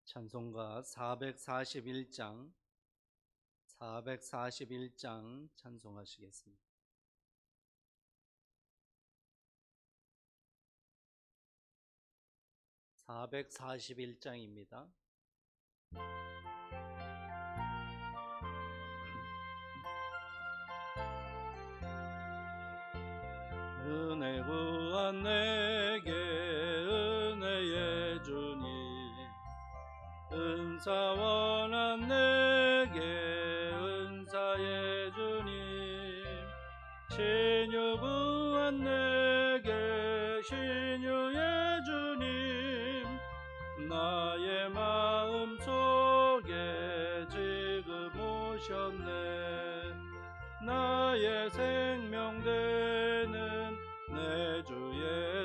찬송가 441장 찬송하시겠습니다. 441장입니다. 은혜 구한 내게 은혜의 주님, 은사 원한 내게 은사의 주님, 신유 구한 내게 신유의 주님, 나의 마음 속에 지금 오셨네. 나의 생명 되는 내 주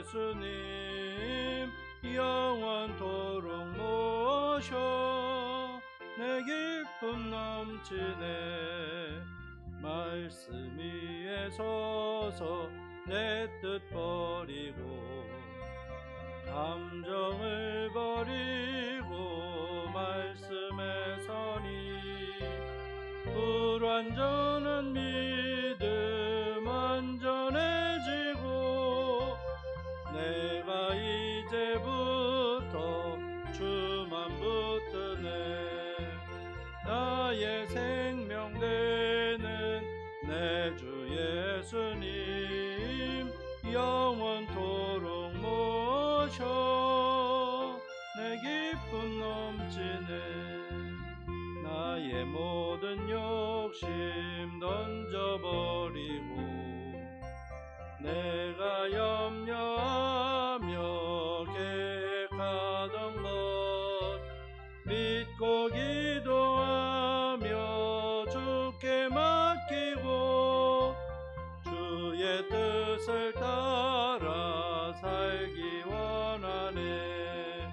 예수님, 영원토록 모셔 내 기쁨 넘치네. 말씀 위에 서서 내 뜻 버리고 감정을 버리고 말씀에 서니, 불완전한 믿음 완전해지고 내가 이제부터 주만 붙드네. 나의 생명 되는 내 주 예수님, 영원토록 모셔 내 기쁨 넘치네. 나의 모든 욕심 던져버리고 내가 염려하며 계획하던 것 믿고 기도하며 주께 맡기고 주의 뜻을 따라 살기 원하네.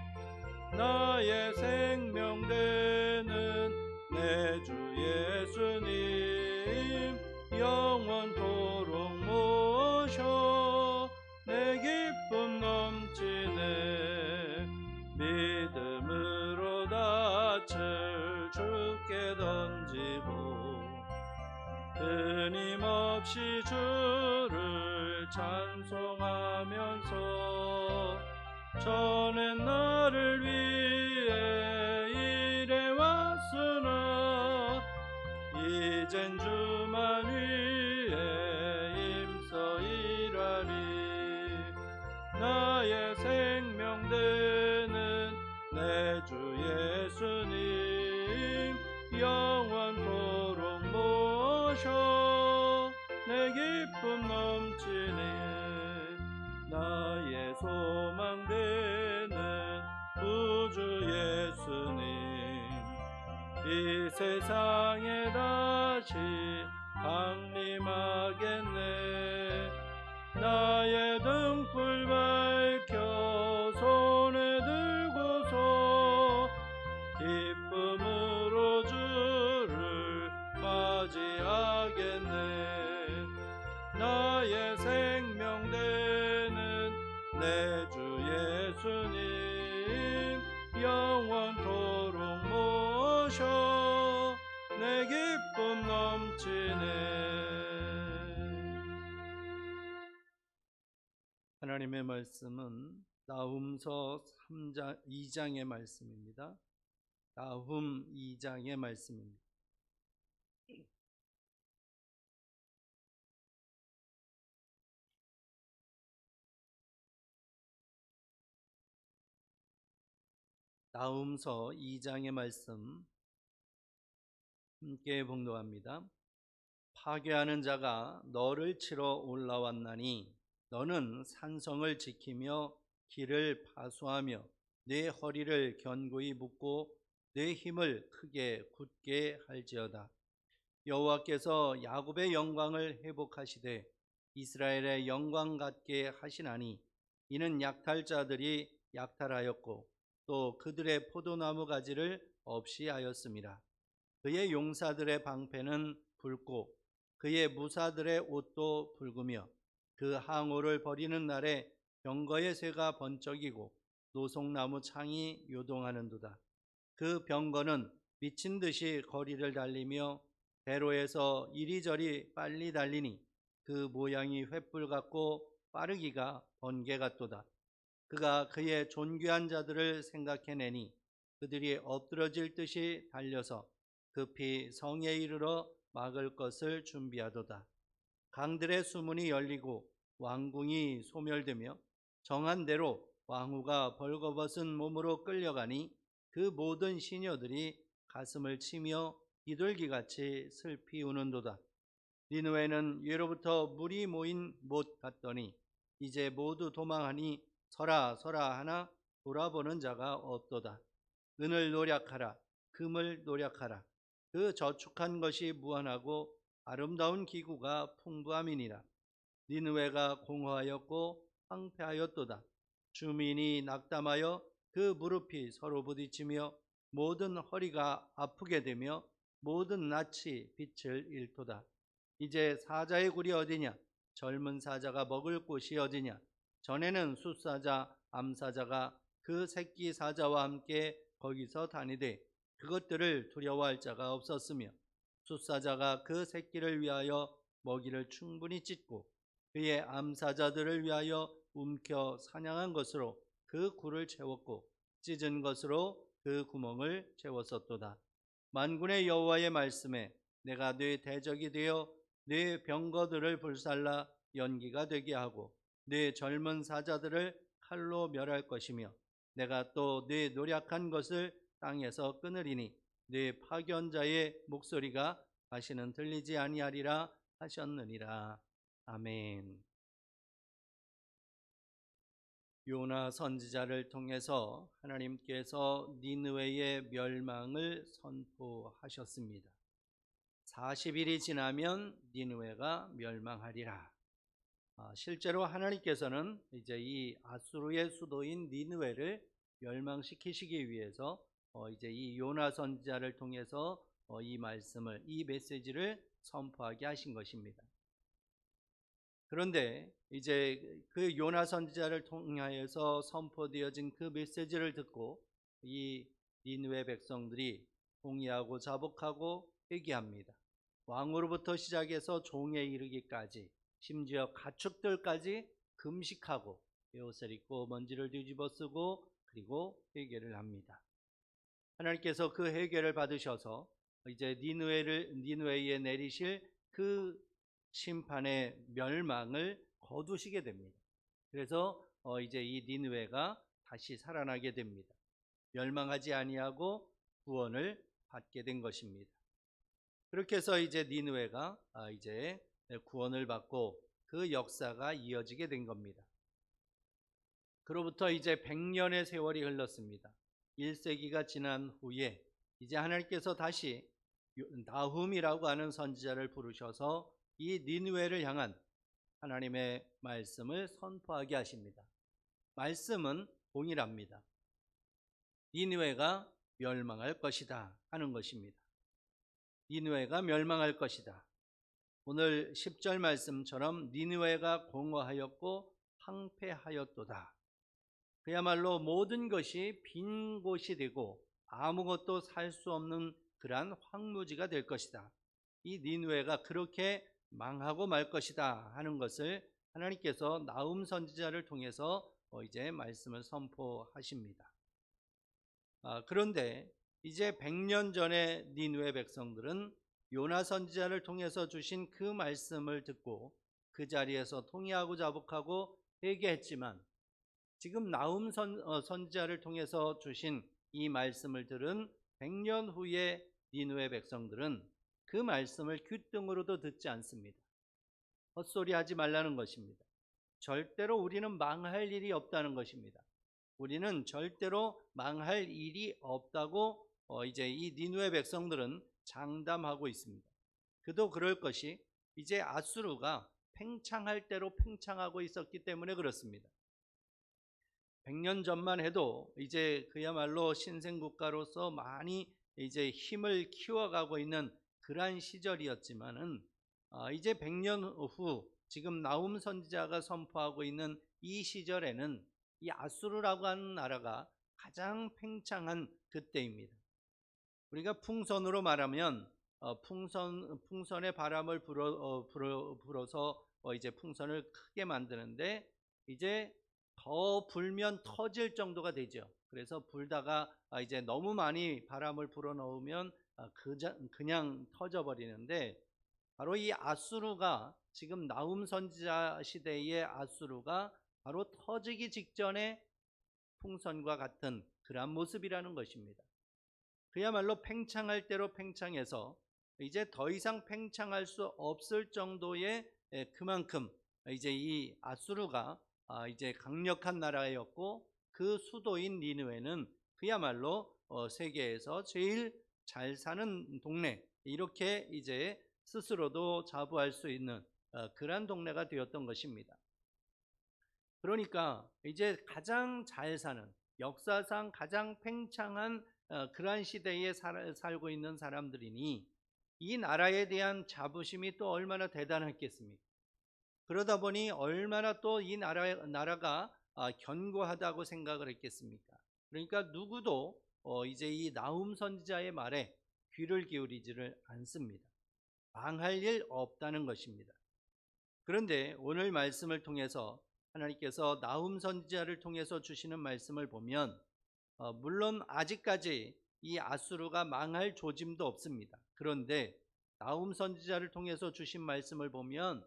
나의 생명 되는 내 주 예수님, 영원토록 모셔 내 기쁨 넘치네. 믿음으로 낯을 주께 던지고 끊임없이 주를 찬송하면서 전엔 나를 위해 일해왔으나 이젠 주만 위해 힘써 일하리. 나의 생명 되는 내 주 예수님, 영원토록 모셔 내 기쁨 넘치네. 나의 소망 되는 우주 예수님, 이 세상에 다시 강림하겠네. 나의 등불 밝혀 손에 들고서 기쁨으로 주를 맞이하겠네. 나의 생명 되는 내 주 예수님, 영원토록 모셔 내 기쁨 넘치네. 하나님의 말씀은 나훔서 2장의 말씀입니다. 나훔 2장의 말씀입니다. 나훔서 2장의 말씀 함께 봉독합니다. 파괴하는 자가 너를 치러 올라왔나니 너는 산성을 지키며 길을 파수하며 내 허리를 견고히 묶고 내 힘을 크게 굳게 할지어다. 여호와께서 야곱의 영광을 회복하시되 이스라엘의 영광 같게 하시나니, 이는 약탈자들이 약탈하였고 또 그들의 포도나무 가지를 없이 하였습니다. 그의 용사들의 방패는 붉고 그의 무사들의 옷도 붉으며 그 항우를 버리는 날에 병거의 새가 번쩍이고 노송나무 창이 요동하는도다. 그 병거는 미친 듯이 거리를 달리며 대로에서 이리저리 빨리 달리니 그 모양이 횃불 같고 빠르기가 번개 같도다. 그가 그의 존귀한 자들을 생각해내니 그들이 엎드러질 듯이 달려서 급히 성에 이르러 막을 것을 준비하도다. 강들의 수문이 열리고 왕궁이 소멸되며 정한 대로 왕후가 벌거벗은 몸으로 끌려가니 그 모든 시녀들이 가슴을 치며 비둘기같이 슬피 우는도다. 니느웨는 예로부터 물이 모인 못 같더니 이제 모두 도망하니 서라 서라 하나 돌아보는 자가 없도다. 은을 노력하라, 금을 노력하라. 그 저축한 것이 무한하고 아름다운 기구가 풍부함이니라. 니느웨가 공허하였고 황폐하였도다. 주민이 낙담하여 그 무릎이 서로 부딪히며 모든 허리가 아프게 되며 모든 낯이 빛을 잃도다. 이제 사자의 굴이 어디냐? 젊은 사자가 먹을 곳이 어디냐? 전에는 숫사자, 암사자가 그 새끼 사자와 함께 거기서 다니되 그것들을 두려워할 자가 없었으며 숫사자가 그 새끼를 위하여 먹이를 충분히 찢고 그의 암사자들을 위하여 움켜 사냥한 것으로 그 굴을 채웠고 찢은 것으로 그 구멍을 채웠었도다. 만군의 여호와의 말씀에 내가 네 대적이 되어 네 병거들을 불살라 연기가 되게 하고 네 젊은 사자들을 칼로 멸할 것이며 내가 또 네 노력한 것을 땅에서 끊으리니 네 파견자의 목소리가 다시는 들리지 아니하리라 하셨느니라. 아멘. 요나 선지자를 통해서 하나님께서 니느웨의 멸망을 선포하셨습니다. 40일이 지나면 니느웨가 멸망하리라. 실제로 하나님께서는 이제 이 아수르의 수도인 니느웨를 멸망시키시기 위해서 이제 이 요나 선지자를 통해서 이 말씀을, 이 메시지를 선포하게 하신 것입니다. 그런데 이제 그 요나 선지자를 통하여서 선포되어진 그 메시지를 듣고 이 니느웨 백성들이 동의하고 자복하고 회개합니다. 왕으로부터 시작해서 종에 이르기까지 심지어 가축들까지 금식하고 베옷을 입고 먼지를 뒤집어 쓰고 그리고 회개를 합니다. 하나님께서 그 회개를 받으셔서 이제 니느웨에 내리실 그 심판의 멸망을 거두시게 됩니다. 그래서 이제 이 니느웨가 다시 살아나게 됩니다. 멸망하지 아니하고 구원을 받게 된 것입니다. 그렇게 해서 이제 니느웨가 이제 구원을 받고 그 역사가 이어지게 된 겁니다. 그로부터 이제 100년의 세월이 흘렀습니다. 1세기가 지난 후에 이제 하나님께서 다시 나훔이라고 하는 선지자를 부르셔서 이 니느웨를 향한 하나님의 말씀을 선포하게 하십니다. 말씀은 동일합니다. 니느웨가 멸망할 것이다 하는 것입니다. 니느웨가 멸망할 것이다. 오늘 10절 말씀처럼 니느웨가 공허하였고 황폐하였도다. 그야말로 모든 것이 빈 곳이 되고 아무것도 살 수 없는 그러한 황무지가 될 것이다. 이 니느웨가 그렇게 망하고 말 것이다 하는 것을 하나님께서 나훔 선지자를 통해서 이제 말씀을 선포하십니다. 그런데 이제 100년 전에 니느웨 백성들은 요나 선지자를 통해서 주신 그 말씀을 듣고 그 자리에서 통회하고 자복하고 회개했지만 지금 나훔 선지자를 통해서 주신 이 말씀을 들은 100년 후에 니느웨 백성들은 그 말씀을 귓등으로도 듣지 않습니다. 헛소리 하지 말라는 것입니다. 절대로 우리는 망할 일이 없다는 것입니다. 우리는 절대로 망할 일이 없다고 이제 이 니느웨 백성들은 장담하고 있습니다. 그도 그럴 것이 이제 아수르가 팽창할 대로 팽창하고 있었기 때문에 그렇습니다. 100년 전만 해도 이제 그야말로 신생국가로서 많이 이제 힘을 키워가고 있는 그러한 시절이었지만은 이제 100년 후 지금 나훔 선지자가 선포하고 있는 이 시절에는 이 아수르라고 하는 나라가 가장 팽창한 그때입니다. 우리가 풍선으로 말하면 풍선에 바람을 불어서 이제 풍선을 크게 만드는데 이제 더 불면 터질 정도가 되죠. 그래서 불다가 이제 너무 많이 바람을 불어 넣으면 그냥 터져 버리는데, 바로 이 아수르가 지금 나훔 선지자 시대의 아수르가 바로 터지기 직전에 풍선과 같은 그러한 모습이라는 것입니다. 그야말로 팽창할 대로 팽창해서 이제 더 이상 팽창할 수 없을 정도의 그만큼 이제 이 아수르가 이제 강력한 나라였고, 그 수도인 니느웨는 그야말로 세계에서 제일 잘 사는 동네, 이렇게 이제 스스로도 자부할 수 있는 그러한 동네가 되었던 것입니다. 그러니까 이제 가장 잘 사는, 역사상 가장 팽창한 그러한 시대에 살고 있는 사람들이니 이 나라에 대한 자부심이 또 얼마나 대단했겠습니까? 그러다 보니 얼마나 또 이 나라가 견고하다고 생각을 했겠습니까? 그러니까 누구도 이제 이 나훔 선지자의 말에 귀를 기울이지를 않습니다. 망할 일 없다는 것입니다. 그런데 오늘 말씀을 통해서 하나님께서 나훔 선지자를 통해서 주시는 말씀을 보면 물론 아직까지 이 아수르가 망할 조짐도 없습니다. 그런데 나훔 선지자를 통해서 주신 말씀을 보면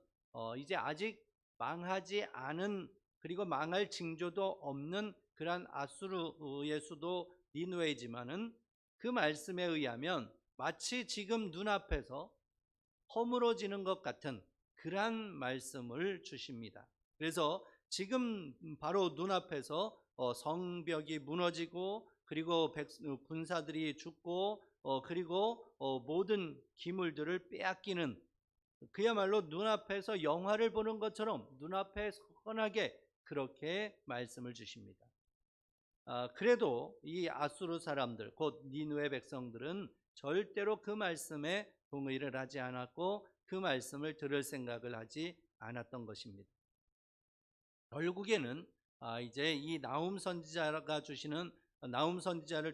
이제 아직 망하지 않은, 그리고 망할 징조도 없는 그러한 아수르의 수도 니느웨이지만은 그 말씀에 의하면 마치 지금 눈앞에서 허물어지는 것 같은 그러한 말씀을 주십니다. 그래서 지금 바로 눈앞에서 성벽이 무너지고, 그리고 군사들이 죽고, 그리고 모든 기물들을 빼앗기는, 그야말로 눈앞에서 영화를 보는 것처럼 눈앞에 선하게 그렇게 말씀을 주십니다. 그래도 이 아수르 사람들, 곧 니느웨 백성들은 절대로 그 말씀에 동의를 하지 않았고 그 말씀을 들을 생각을 하지 않았던 것입니다. 결국에는 이제 이 나훔 선지자를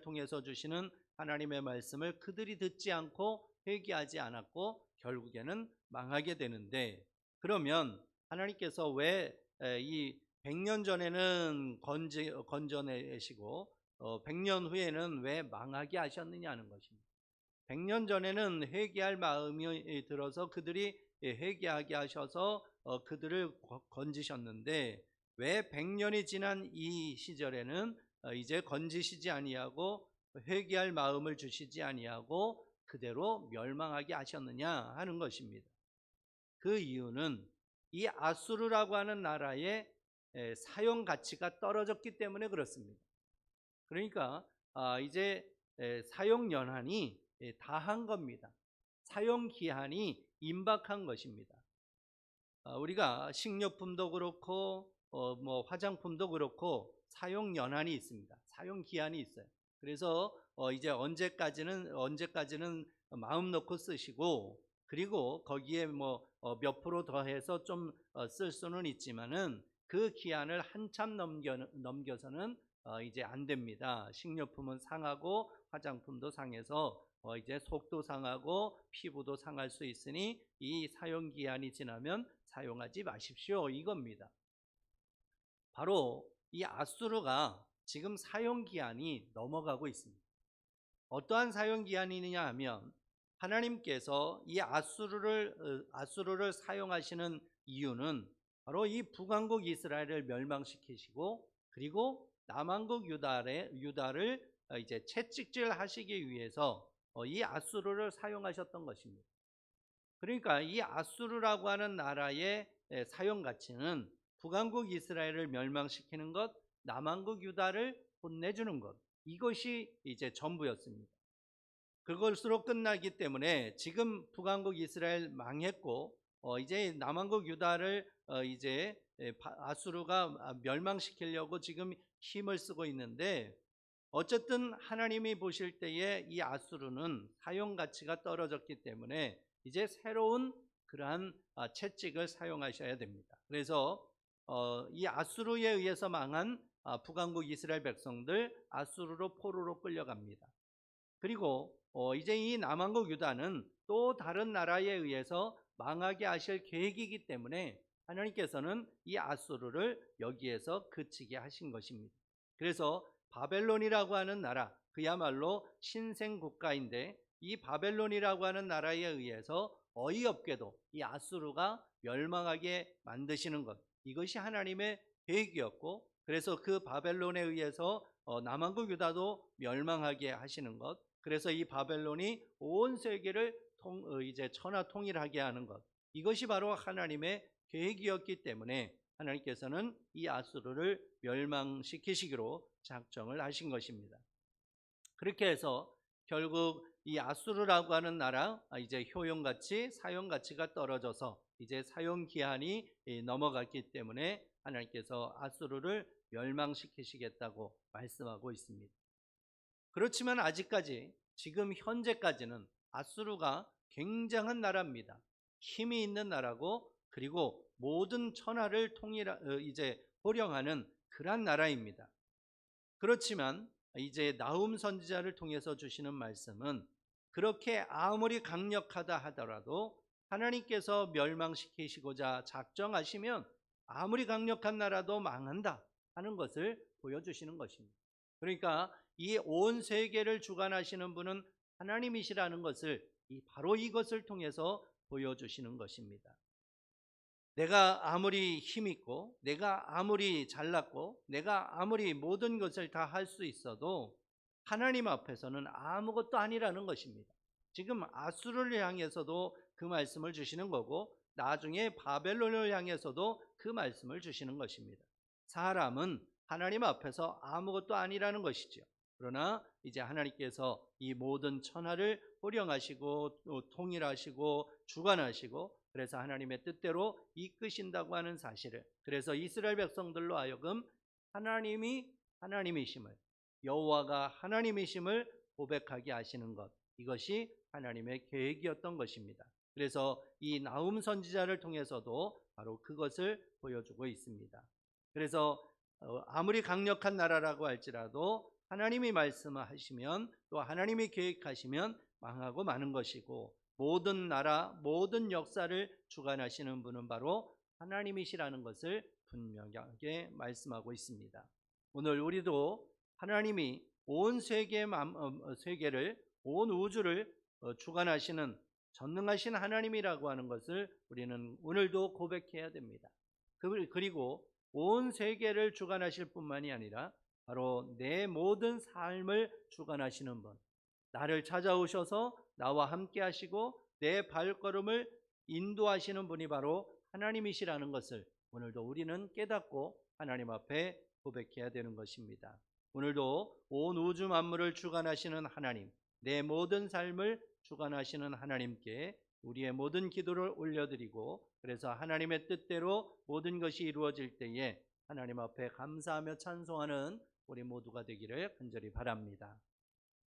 통해서 주시는 하나님의 말씀을 그들이 듣지 않고 회개하지 않았고 결국에는 망하게 되는데, 그러면 하나님께서 왜 이 100년 전에는 건져내시고 100년 후에는 왜 망하게 하셨느냐는 것입니다. 100년 전에는 회개할 마음이 들어서 그들이 회개하게 하셔서 그들을 건지셨는데, 왜 100년이 지난 이 시절에는 이제 건지시지 아니하고 회개할 마음을 주시지 아니하고 그대로 멸망하게 하셨느냐 하는 것입니다. 그 이유는 이 아수르라고 하는 나라의 사용 가치가 떨어졌기 때문에 그렇습니다. 그러니까 이제 사용 연한이 다한 겁니다. 사용 기한이 임박한 것입니다. 우리가 식료품도 그렇고 뭐 화장품도 그렇고 사용 연한이 있습니다. 사용 기한이 있어요. 그래서 이제 언제까지는 마음 놓고 쓰시고, 그리고 거기에 뭐 몇 프로 더해서 좀 쓸 수는 있지만은 그 기한을 한참 넘겨서는 이제 안 됩니다. 식료품은 상하고 화장품도 상해서 이제 속도 상하고 피부도 상할 수 있으니 이 사용 기한이 지나면 사용하지 마십시오, 이겁니다. 바로 이 아수르가 지금 사용 기한이 넘어가고 있습니다. 어떠한 사용 기한이냐 하면, 하나님께서 이 아수르를 사용하시는 이유는 바로 이 북왕국 이스라엘을 멸망시키시고, 그리고 남왕국 유다를 이제 채찍질하시기 위해서 이 아수르를 사용하셨던 것입니다. 그러니까 이 아수르라고 하는 나라의 사용 가치는 북왕국 이스라엘을 멸망시키는 것, 남왕국 유다를 혼내주는 것, 이것이 이제 전부였습니다. 그것으로 끝나기 때문에 지금 북왕국 이스라엘 망했고 이제 남왕국 유다를 이제 아수르가 멸망시키려고 지금 힘을 쓰고 있는데, 어쨌든 하나님이 보실 때에 이 아수르는 사용 가치가 떨어졌기 때문에 이제 새로운 그러한 채찍을 사용하셔야 됩니다. 그래서 이 아수르에 의해서 망한 북왕국 이스라엘 백성들 아수르로 포로로 끌려갑니다. 그리고 이제 이 남왕국 유다는 또 다른 나라에 의해서 망하게 하실 계획이기 때문에 하나님께서는 이 아수르를 여기에서 그치게 하신 것입니다. 그래서 바벨론이라고 하는 나라, 그야말로 신생 국가인데 이 바벨론이라고 하는 나라에 의해서 어이없게도 이 아수르가 멸망하게 만드시는 것, 이것이 하나님의 계획이었고, 그래서 그 바벨론에 의해서 남왕국 유다도 멸망하게 하시는 것, 그래서 이 바벨론이 온 세계를 이제 천하 통일하게 하는 것, 이것이 바로 하나님의 계획이었기 때문에 하나님께서는 이 아수르를 멸망시키시기로 작정을 하신 것입니다. 그렇게 해서 결국 이 아수르라고 하는 나라, 이제 효용가치, 사용가치가 떨어져서 이제 사용 기한이 넘어갔기 때문에 하나님께서 아수르를 멸망시키시겠다고 말씀하고 있습니다. 그렇지만 아직까지 지금 현재까지는 아수르가 굉장한 나라입니다. 힘이 있는 나라고, 그리고 모든 천하를 이제 호령하는 그런 나라입니다. 그렇지만 이제 나훔 선지자를 통해서 주시는 말씀은 그렇게 아무리 강력하다 하더라도 하나님께서 멸망시키시고자 작정하시면 아무리 강력한 나라도 망한다 하는 것을 보여주시는 것입니다. 그러니까 이 온 세계를 주관하시는 분은 하나님이시라는 것을 바로 이것을 통해서 보여주시는 것입니다. 내가 아무리 힘있고, 내가 아무리 잘났고, 내가 아무리 모든 것을 다 할 수 있어도 하나님 앞에서는 아무것도 아니라는 것입니다. 지금 아수르를 향해서도 그 말씀을 주시는 거고, 나중에 바벨론을 향해서도 그 말씀을 주시는 것입니다. 사람은 하나님 앞에서 아무것도 아니라는 것이죠. 그러나 이제 하나님께서 이 모든 천하를 호령하시고 또 통일하시고 주관하시고, 그래서 하나님의 뜻대로 이끄신다고 하는 사실을, 그래서 이스라엘 백성들로 하여금 하나님이 하나님이심을, 여호와가 하나님이심을 고백하게 하시는 것, 이것이 하나님의 계획이었던 것입니다. 그래서 이 나훔 선지자를 통해서도 바로 그것을 보여주고 있습니다. 그래서 아무리 강력한 나라라고 할지라도 하나님이 말씀하시면, 또 하나님이 계획하시면 망하고 마는 것이고, 모든 나라, 모든 역사를 주관하시는 분은 바로 하나님이시라는 것을 분명하게 말씀하고 있습니다. 오늘 우리도 하나님이 온 세계를, 온 우주를 주관하시는 전능하신 하나님이라고 하는 것을 우리는 오늘도 고백해야 됩니다. 그리고 온 세계를 주관하실 뿐만이 아니라 바로 내 모든 삶을 주관하시는 분, 나를 찾아오셔서 나와 함께 하시고 내 발걸음을 인도하시는 분이 바로 하나님이시라는 것을 오늘도 우리는 깨닫고 하나님 앞에 고백해야 되는 것입니다. 오늘도 온 우주 만물을 주관하시는 하나님, 내 모든 삶을 주관하시는 하나님께 우리의 모든 기도를 올려드리고, 그래서 하나님의 뜻대로 모든 것이 이루어질 때에 하나님 앞에 감사하며 찬송하는 우리 모두가 되기를 간절히 바랍니다.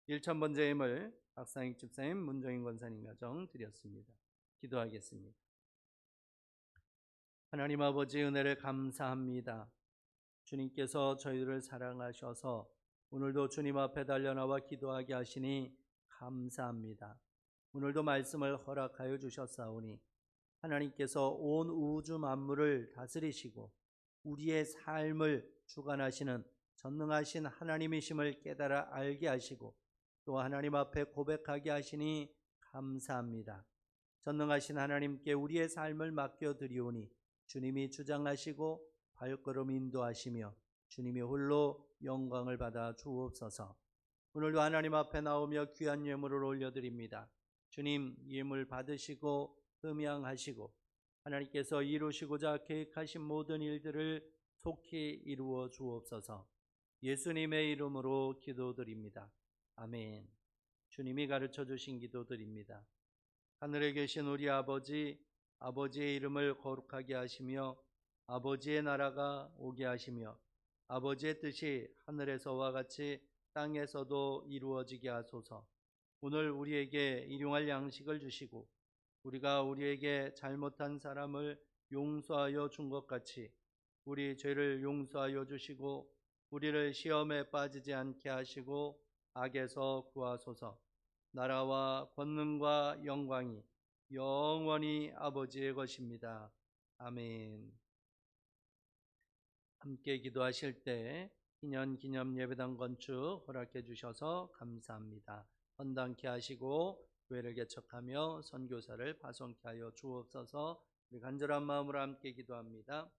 1,000번째 예물 박상익 집사님, 문정인 권사님 가정 드렸습니다. 기도하겠습니다. 하나님 아버지, 은혜를 감사합니다. 주님께서 저희들을 사랑하셔서 오늘도 주님 앞에 달려나와 기도하게 하시니 감사합니다. 오늘도 말씀을 허락하여 주셨사오니 하나님께서 온 우주 만물을 다스리시고 우리의 삶을 주관하시는 전능하신 하나님이심을 깨달아 알게 하시고, 또 하나님 앞에 고백하게 하시니 감사합니다. 전능하신 하나님께 우리의 삶을 맡겨드리오니 주님이 주장하시고 발걸음 인도하시며 주님이 홀로 영광을 받아 주옵소서. 오늘도 하나님 앞에 나오며 귀한 예물을 올려드립니다. 주님, 예물 받으시고 흠양하시고 하나님께서 이루시고자 계획하신 모든 일들을 속히 이루어 주옵소서. 예수님의 이름으로 기도드립니다. 아멘. 주님이 가르쳐 주신 기도드립니다. 하늘에 계신 우리 아버지, 아버지의 이름을 거룩하게 하시며 아버지의 나라가 오게 하시며 아버지의 뜻이 하늘에서와 같이 땅에서도 이루어지게 하소서. 오늘 우리에게 일용할 양식을 주시고 우리가 우리에게 잘못한 사람을 용서하여 준 것 같이 우리 죄를 용서하여 주시고 우리를 시험에 빠지지 않게 하시고 악에서 구하소서. 나라와 권능과 영광이 영원히 아버지의 것입니다. 아멘. 함께 기도하실 때 기념 예배당 건축 허락해 주셔서 감사합니다. 헌당케 하시고 교회를 개척하며 선교사를 파송케 하여 주옵소서. 우리 간절한 마음으로 함께 기도합니다.